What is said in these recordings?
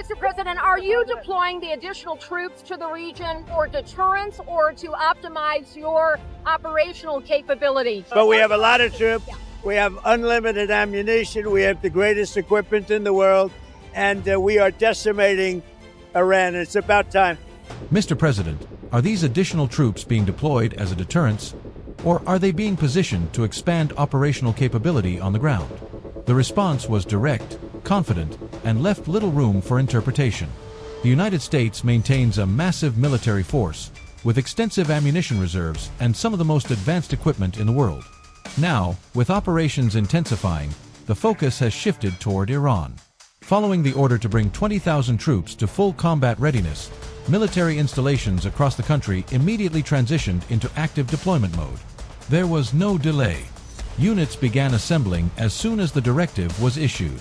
Mr. President, are you deploying the additional troops to the region for deterrence or to optimize your operational capability? But we have a lot of troops. We have unlimited ammunition. We have the greatest equipment in the world. And we are decimating Iran. It's about time. Mr. President, are these additional troops being deployed as a deterrence, or are they being positioned to expand operational capability on the ground? The response was direct, confident, and left little room for interpretation. The United States maintains a massive military force, with extensive ammunition reserves and some of the most advanced equipment in the world. Now, with operations intensifying, the focus has shifted toward Iran. Following the order to bring 20,000 troops to full combat readiness, military installations across the country immediately transitioned into active deployment mode. There was no delay. Units began assembling as soon as the directive was issued.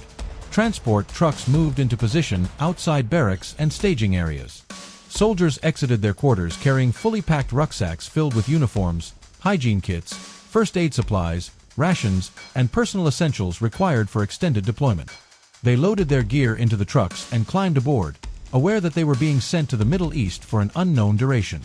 Transport trucks moved into position outside barracks and staging areas. Soldiers exited their quarters carrying fully packed rucksacks filled with uniforms, hygiene kits, first aid supplies, rations, and personal essentials required for extended deployment. They loaded their gear into the trucks and climbed aboard, aware that they were being sent to the Middle East for an unknown duration.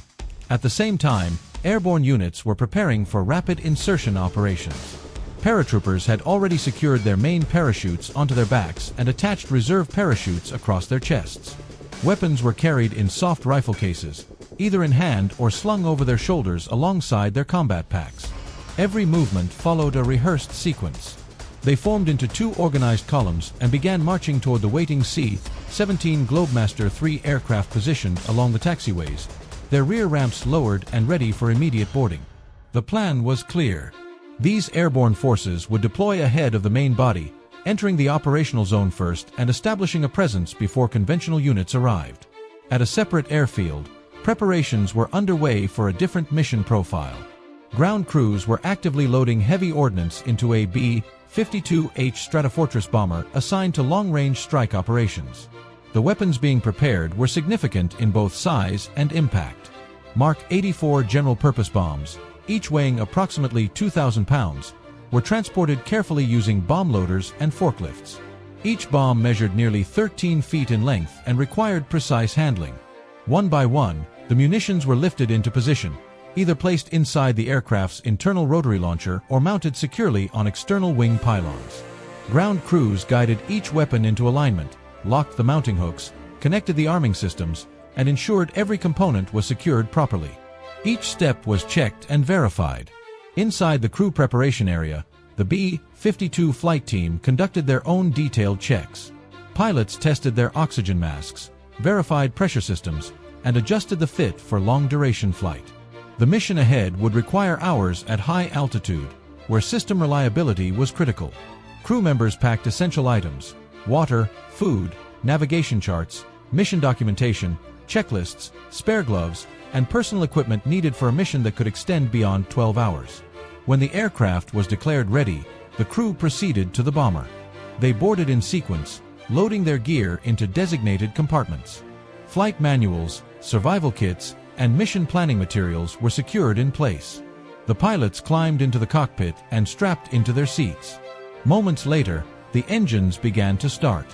At the same time, airborne units were preparing for rapid insertion operations. Paratroopers had already secured their main parachutes onto their backs and attached reserve parachutes across their chests. Weapons were carried in soft rifle cases, either in hand or slung over their shoulders alongside their combat packs. Every movement followed a rehearsed sequence. They formed into two organized columns and began marching toward the waiting C-17 Globemaster III aircraft positioned along the taxiways, their rear ramps lowered and ready for immediate boarding. The plan was clear. These airborne forces would deploy ahead of the main body, entering the operational zone first and establishing a presence before conventional units arrived. At a separate airfield, preparations were underway for a different mission profile. Ground crews were actively loading heavy ordnance into a B-52 Stratofortress bomber assigned to long-range strike operations. The weapons being prepared were significant in both size and impact. Mark 84 general-purpose bombs, each weighing approximately 2,000 pounds, were transported carefully using bomb loaders and forklifts. Each bomb measured nearly 13 feet in length and required precise handling. One by one, the munitions were lifted into position, either placed inside the aircraft's internal rotary launcher or mounted securely on external wing pylons. Ground crews guided each weapon into alignment, locked the mounting hooks, connected the arming systems, and ensured every component was secured properly. Each step was checked and verified. Inside the crew preparation area, the B-52 flight team conducted their own detailed checks. Pilots tested their oxygen masks, verified pressure systems, and adjusted the fit for long-duration flight. The mission ahead would require hours at high altitude, where system reliability was critical. Crew members packed essential items: water, food, navigation charts, mission documentation, checklists, spare gloves, and personal equipment needed for a mission that could extend beyond 12 hours. When the aircraft was declared ready, the crew proceeded to the bomber. They boarded in sequence, loading their gear into designated compartments. Flight manuals, survival kits, and mission planning materials were secured in place. The pilots climbed into the cockpit and strapped into their seats. Moments later, the engines began to start.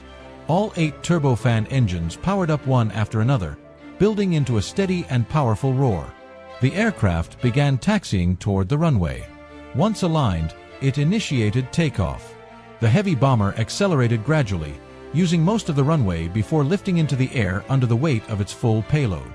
All 8 turbofan engines powered up one after another, building into a steady and powerful roar. The aircraft began taxiing toward the runway. Once aligned, it initiated takeoff. The heavy bomber accelerated gradually, using most of the runway before lifting into the air under the weight of its full payload.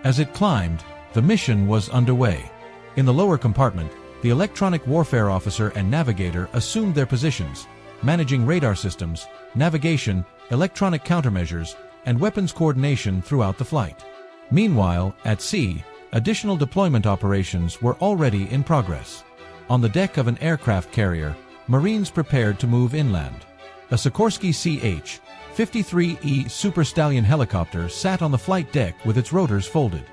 As it climbed, the mission was underway. In the lower compartment, the electronic warfare officer and navigator assumed their positions, managing radar systems, navigation, electronic countermeasures, and weapons coordination throughout the flight. Meanwhile, at sea, additional deployment operations were already in progress. On the deck of an aircraft carrier, Marines prepared to move inland. A Sikorsky CH-53E Super Stallion helicopter sat on the flight deck with its rotors folded.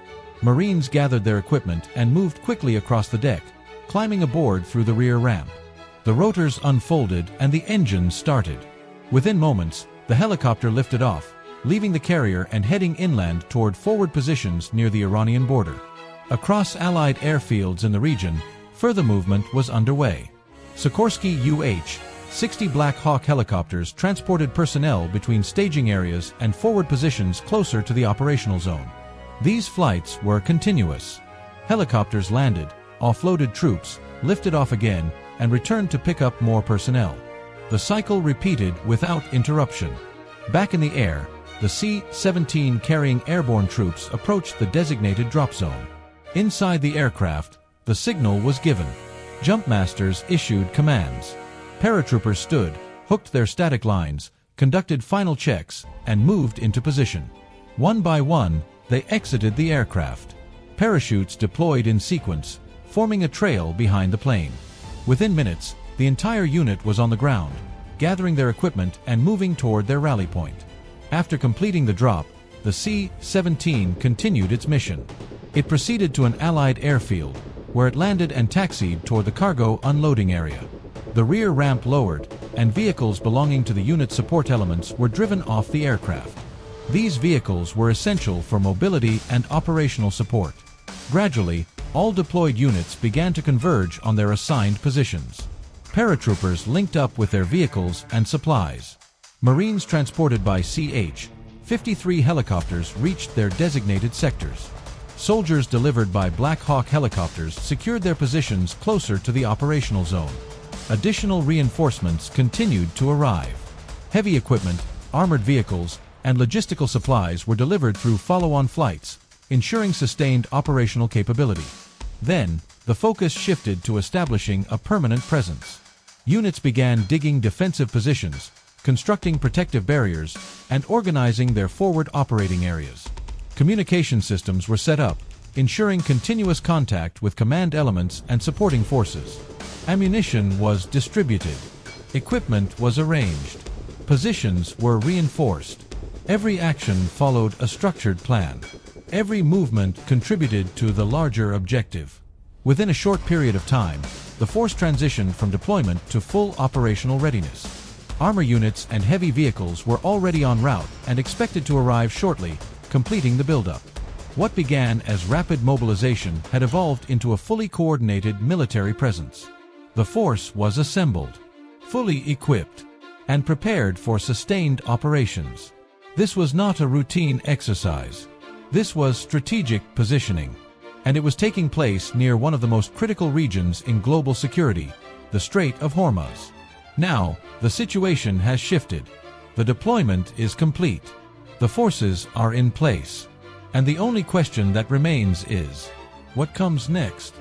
Marines gathered their equipment and moved quickly across the deck, climbing aboard through the rear ramp. The rotors unfolded and the engines started. Within moments, the helicopter lifted off, leaving the carrier and heading inland toward forward positions near the Iranian border. Across Allied airfields in the region, further movement was underway. Sikorsky 60 Black Hawk helicopters transported personnel between staging areas and forward positions closer to the operational zone. These flights were continuous. Helicopters landed, offloaded troops, lifted off again, and returned to pick up more personnel. The cycle repeated without interruption. Back in the air, the C-17 carrying airborne troops approached the designated drop zone. Inside the aircraft, the signal was given. Jumpmasters issued commands. Paratroopers stood, hooked their static lines, conducted final checks, and moved into position. One by one, they exited the aircraft. Parachutes deployed in sequence, forming a trail behind the plane. Within minutes, the entire unit was on the ground, gathering their equipment and moving toward their rally point. After completing the drop, the C-17 continued its mission. It proceeded to an Allied airfield, where it landed and taxied toward the cargo unloading area. The rear ramp lowered, and vehicles belonging to the unit's support elements were driven off the aircraft. These vehicles were essential for mobility and operational support. Gradually, all deployed units began to converge on their assigned positions. Paratroopers linked up with their vehicles and supplies. Marines transported by CH-53 helicopters reached their designated sectors. Soldiers delivered by Black Hawk helicopters secured their positions closer to the operational zone. Additional reinforcements continued to arrive. Heavy equipment, armored vehicles, and logistical supplies were delivered through follow-on flights, ensuring sustained operational capability. Then, the focus shifted to establishing a permanent presence. Units began digging defensive positions, constructing protective barriers, and organizing their forward operating areas. Communication systems were set up, ensuring continuous contact with command elements and supporting forces. Ammunition was distributed. Equipment was arranged. Positions were reinforced. Every action followed a structured plan. Every movement contributed to the larger objective. Within a short period of time, the force transitioned from deployment to full operational readiness. Armor units and heavy vehicles were already en route and expected to arrive shortly, completing the buildup. What began as rapid mobilization had evolved into a fully coordinated military presence. The force was assembled, fully equipped, and prepared for sustained operations. This was not a routine exercise. This was strategic positioning, and it was taking place near one of the most critical regions in global security, the Strait of Hormuz. Now, the situation has shifted. The deployment is complete. The forces are in place. And the only question that remains is, what comes next?